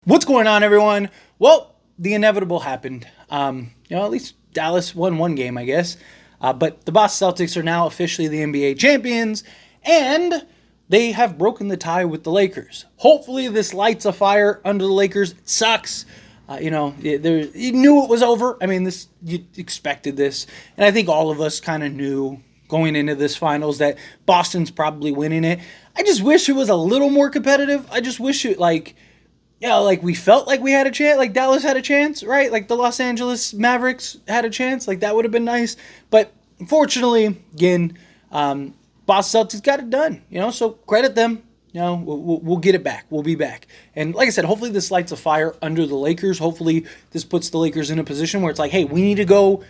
What's going on, everyone? Well, the inevitable happened. At least Dallas won one game, I guess. But the Boston Celtics are now officially the NBA champions, and they have broken the tie with the Lakers. Hopefully, this lights a fire under the Lakers. It sucks. You knew it was over. I mean, you expected this, and I think all of us kind of knew going into this finals that Boston's probably winning it. I just wish it was a little more competitive. I just wish it we felt like we had a chance, like Dallas had a chance, right? Like the Los Angeles Mavericks had a chance, like that would have been nice. But unfortunately, again, Boston Celtics got it done, so credit them. We'll get it back. We'll be back. And like I said, hopefully this lights a fire under the Lakers. Hopefully this puts the Lakers in a position where it's like, hey, we need to go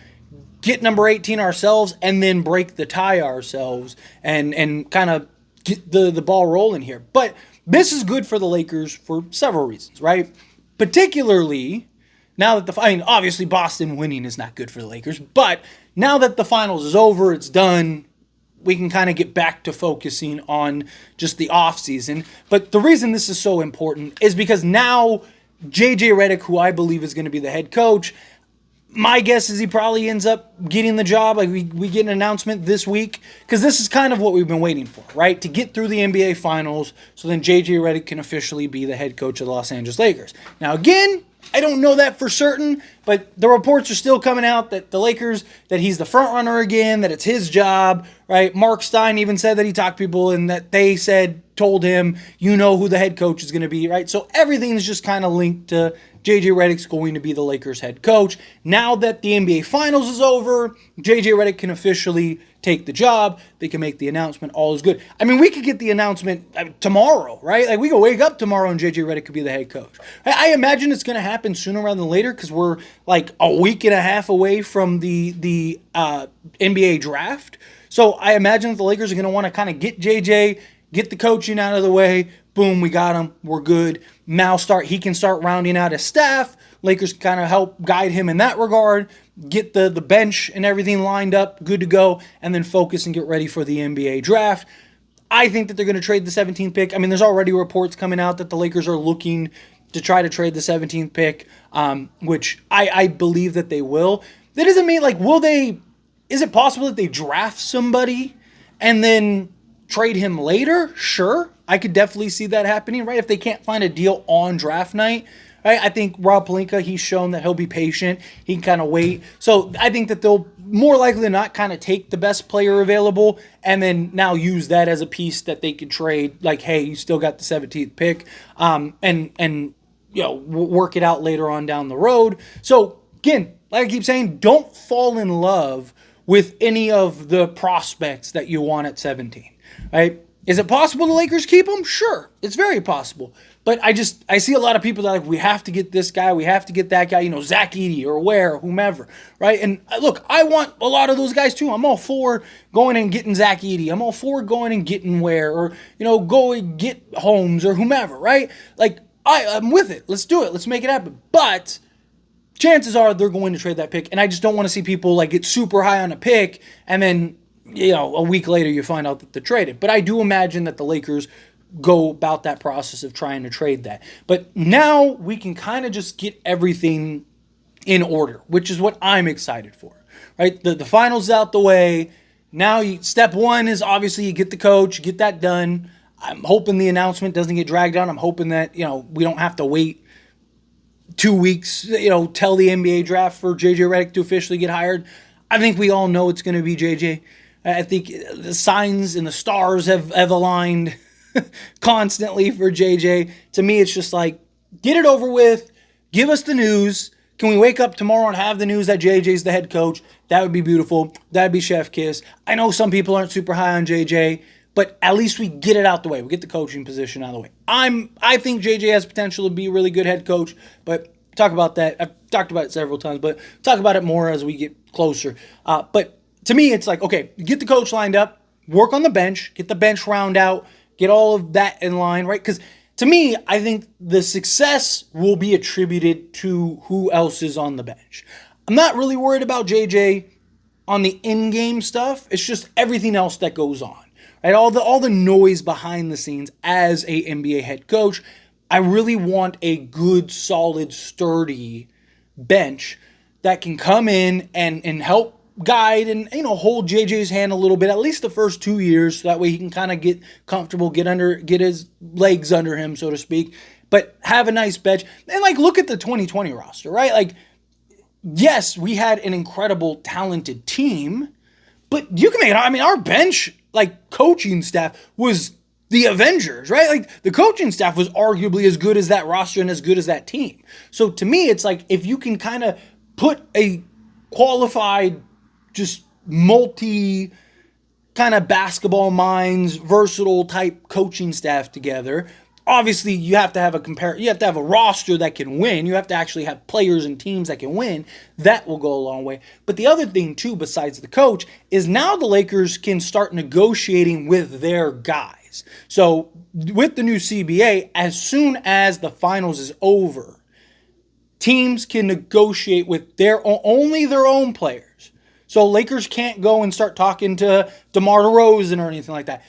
get number 18 ourselves and then break the tie ourselves and kind of get the ball rolling here. But this is good for the Lakers for several reasons, right? Particularly now that obviously Boston winning is not good for the Lakers, but now that the finals is over, it's done, we can kind of get back to focusing on just the offseason. But the reason this is so important is because now JJ Redick, who I believe is going to be the head coach, my guess is he probably ends up getting the job. Like we get an announcement this week because this is kind of what we've been waiting for, right? To get through the NBA Finals so then JJ Redick can officially be the head coach of the Los Angeles Lakers. Now, again, I don't know that for certain, but the reports are still coming out that the Lakers, that he's the front runner again, that it's his job, right? Mark Stein even said that he talked to people and that they told him, who the head coach is going to be, right? So everything's just kind of linked to JJ Redick's going to be the Lakers head coach. Now that the NBA Finals is over, JJ Redick can officially take the job. They can make the announcement. All is good. I mean, we could get the announcement tomorrow, right? Like we could wake up tomorrow and JJ Redick could be the head coach. I imagine it's going to happen sooner rather than later because we're like a week and a half away from the NBA draft. So I imagine that the Lakers are going to want to kind of get JJ, get the coaching out of the way. Boom, we got him. We're good. Now he can start rounding out his staff. Lakers can kind of help guide him in that regard, get the bench and everything lined up, good to go, and then focus and get ready for the NBA draft. I think that they're going to trade the 17th pick. I mean, there's already reports coming out that the Lakers are looking to try to trade the 17th pick, which I believe that they will. That doesn't mean, is it possible that they draft somebody and then trade him later? Sure. I could definitely see that happening, right? If they can't find a deal on draft night, right? I think Rob Pelinka, he's shown that he'll be patient. He can kind of wait. So I think that they'll more likely than not kind of take the best player available and then now use that as a piece that they could trade. Like, hey, you still got the 17th pick, and work it out later on down the road. So again, like I keep saying, don't fall in love with any of the prospects that you want at 17, right? Is it possible the Lakers keep him? Sure, it's very possible. But I see a lot of people that are like, we have to get this guy, we have to get that guy, Zach Edey or Ware or whomever, right? And look, I want a lot of those guys too. I'm all for going and getting Zach Edey. I'm all for going and getting Ware or, go and get Holmes or whomever, right? Like, I'm with it. Let's do it. Let's make it happen. But chances are they're going to trade that pick, and I just don't want to see people get super high on a pick and then a week later you find out that they're traded. But I do imagine that the Lakers go about that process of trying to trade that. But now we can kind of just get everything in order, which is what I'm excited for, right? The finals out the way. Now step one is obviously you get the coach, you get that done. I'm hoping the announcement doesn't get dragged out. I'm hoping that, we don't have to wait 2 weeks, till the NBA draft for JJ Redick to officially get hired. I think we all know it's going to be JJ. I think the signs and the stars have aligned constantly for JJ. To me, it's just like, get it over with. Give us the news. Can we wake up tomorrow and have the news that JJ's the head coach? That would be beautiful. That would be chef kiss. I know some people aren't super high on JJ, but at least we get it out the way. We get the coaching position out of the way. I think JJ has potential to be a really good head coach, but talk about that. I've talked about it several times, but talk about it more as we get closer. But to me, it's like, okay, get the coach lined up, work on the bench, get the bench round out, get all of that in line, right? Because to me, I think the success will be attributed to who else is on the bench. I'm not really worried about JJ on the in-game stuff. It's just everything else that goes on, right? All the noise behind the scenes as a NBA head coach. I really want a good, solid, sturdy bench that can come in and help guide and hold JJ's hand a little bit, at least the first 2 years, so that way he can kind of get comfortable, get his legs under him, so to speak, but have a nice bench. And like, look at the 2020 roster, right? Like, yes, we had an incredible, talented team, but you can make it. I mean, our bench, like, coaching staff was the Avengers, right? Like, the coaching staff was arguably as good as that roster and as good as that team. So to me, it's like, if you can kind of put a qualified, just multi kind of basketball minds, versatile type coaching staff together, obviously you have to have a roster that can win. You have to actually have players and teams that can win. That will go a long way. But the other thing too, besides the coach, is now the Lakers can start negotiating with their guys. So with the new CBA, as soon as the finals is over, teams can negotiate with only their own players. So Lakers can't go and start talking to DeMar DeRozan or anything like that.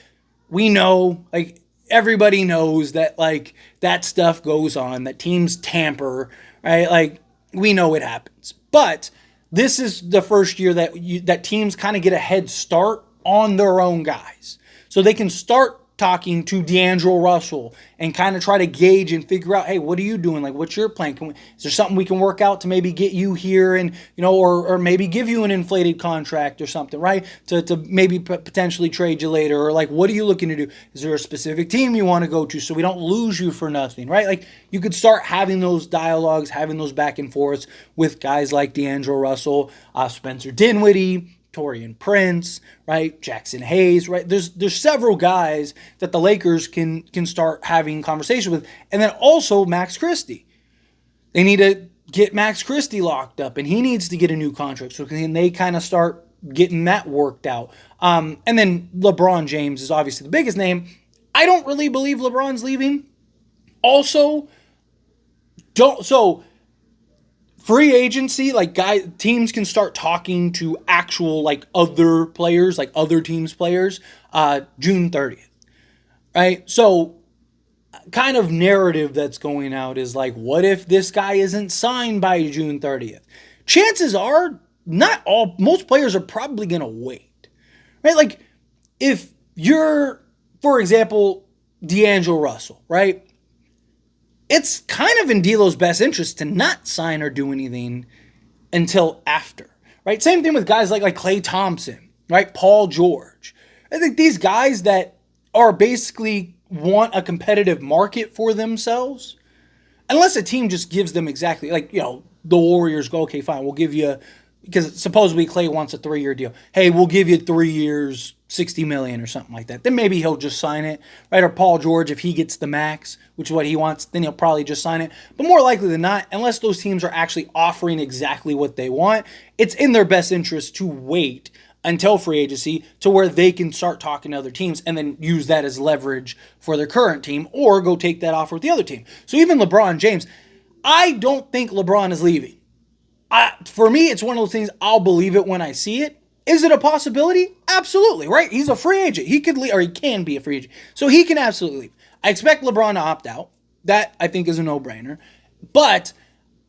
We know, like, everybody knows that, like, that stuff goes on, that teams tamper, right? Like, we know it happens. But this is the first year that teams kind of get a head start on their own guys. So they can start talking to D'Angelo Russell and kind of try to gauge and figure out, hey, what are you doing? Like, what's your plan? Is there something we can work out to maybe get you here and, or maybe give you an inflated contract or something, right? To maybe potentially trade you later, or like, what are you looking to do? Is there a specific team you want to go to so we don't lose you for nothing, right? Like, you could start having those dialogues, having those back and forths with guys like D'Angelo Russell, Spencer Dinwiddie, Taurean Prince, right? Jackson Hayes, right? There's several guys that the Lakers can start having conversation with. And then also Max Christie. They need to get Max Christie locked up, and he needs to get a new contract. So can they kind of start getting that worked out? And then LeBron James is obviously the biggest name. I don't really believe LeBron's leaving. Also, free agency, like, teams can start talking to actual, like, other players, like other teams' players, June 30th, right? So, kind of narrative that's going out is like, what if this guy isn't signed by June 30th? Chances are, most players are probably going to wait, right? Like, if you're, for example, D'Angelo Russell, right? It's kind of in D'Lo's best interest to not sign or do anything until after, right? Same thing with guys like Klay Thompson, right? Paul George. I think these guys that are basically want a competitive market for themselves, unless a team just gives them exactly, like, the Warriors go, okay, fine, we'll give you, because supposedly Klay wants a 3-year deal. Hey, we'll give you 3 years, $60 million or something like that. Then maybe he'll just sign it, right? Or Paul George, if he gets the max, which is what he wants, then he'll probably just sign it. But more likely than not, unless those teams are actually offering exactly what they want, it's in their best interest to wait until free agency to where they can start talking to other teams and then use that as leverage for their current team, or go take that offer with the other team. So even LeBron James, I don't think LeBron is leaving. For me, it's one of those things, I'll believe it when I see it. Is it a possibility? Absolutely, right? He's a free agent. He could leave, or he can be a free agent. So he can absolutely leave. I expect LeBron to opt out. That, I think, is a no-brainer. But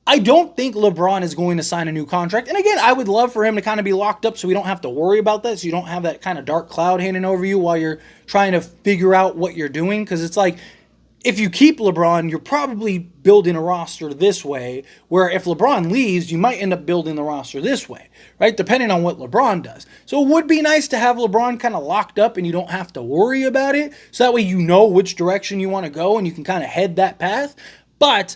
I don't think LeBron is going to sign a new contract. And again, I would love for him to kind of be locked up so we don't have to worry about that, so you don't have that kind of dark cloud hanging over you while you're trying to figure out what you're doing. Because it's like, if you keep LeBron, you're probably building a roster this way, where if LeBron leaves, you might end up building the roster this way, right? Depending on what LeBron does. So it would be nice to have LeBron kind of locked up and you don't have to worry about it. So that way you know which direction you want to go and you can kind of head that path. But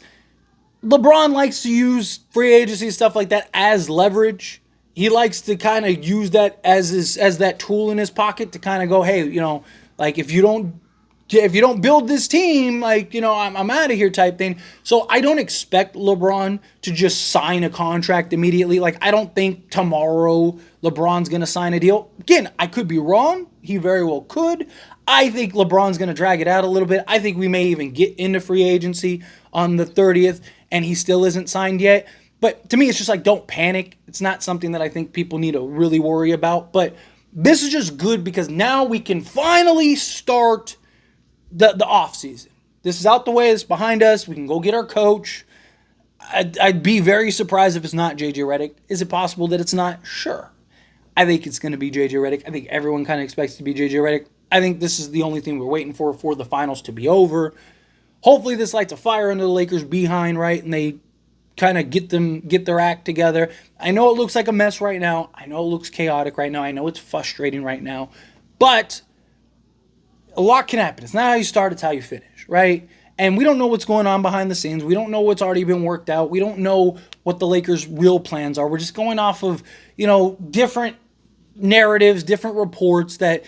LeBron likes to use free agency, stuff like that, as leverage. He likes to kind of use that as that tool in his pocket to kind of go, hey, like, if you don't build this team, like, I'm out of here type thing. So I don't expect LeBron to just sign a contract immediately. Like, I don't think tomorrow LeBron's going to sign a deal. Again, I could be wrong. He very well could. I think LeBron's going to drag it out a little bit. I think we may even get into free agency on the 30th and he still isn't signed yet. But to me, it's just like, don't panic. It's not something that I think people need to really worry about. But this is just good because now we can finally start the offseason. This is out the way. It's behind us. We can go get our coach. I'd be very surprised if it's not JJ Redick. Is it possible that it's not? Sure. I think it's going to be JJ Redick. I think everyone kind of expects it to be JJ Redick. I think this is the only thing we're waiting for the finals to be over. Hopefully this lights a fire under the Lakers' behind, right? And they kind of get their act together. I know it looks like a mess right now. I know it looks chaotic right now. I know it's frustrating right now. But a lot can happen. It's not how you start, it's how you finish, right? And we don't know what's going on behind the scenes. We don't know what's already been worked out. We don't know what the Lakers' real plans are. We're just going off of, different narratives, different reports that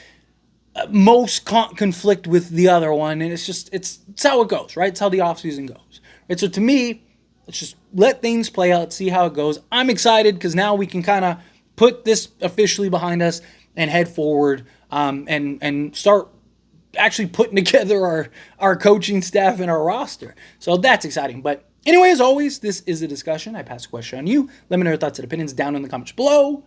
most conflict with the other one. And it's how it goes, right? It's how the offseason goes. Right? So to me, let's just let things play out, see how it goes. I'm excited because now we can kind of put this officially behind us and head forward and start actually putting together our coaching staff and our roster. So that's exciting. But anyway, as always, this is a discussion. I pass the question on you. Let me know your thoughts and opinions down in the comments below.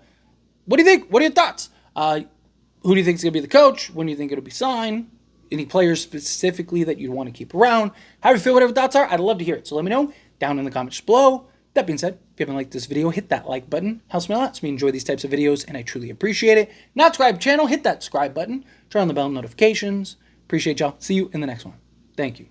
What do you think? What are your thoughts? Who do you think is going to be the coach? When do you think it'll be signed? Any players specifically that you'd want to keep around? How do you feel? Whatever thoughts are, I'd love to hear it. So let me know down in the comments below. That being said, if you haven't liked this video, hit that like button. Helps me a lot. It's me enjoy these types of videos, and I truly appreciate it. Not subscribe to the channel, hit that subscribe button. Turn on the bell notifications. Appreciate y'all. See you in the next one. Thank you.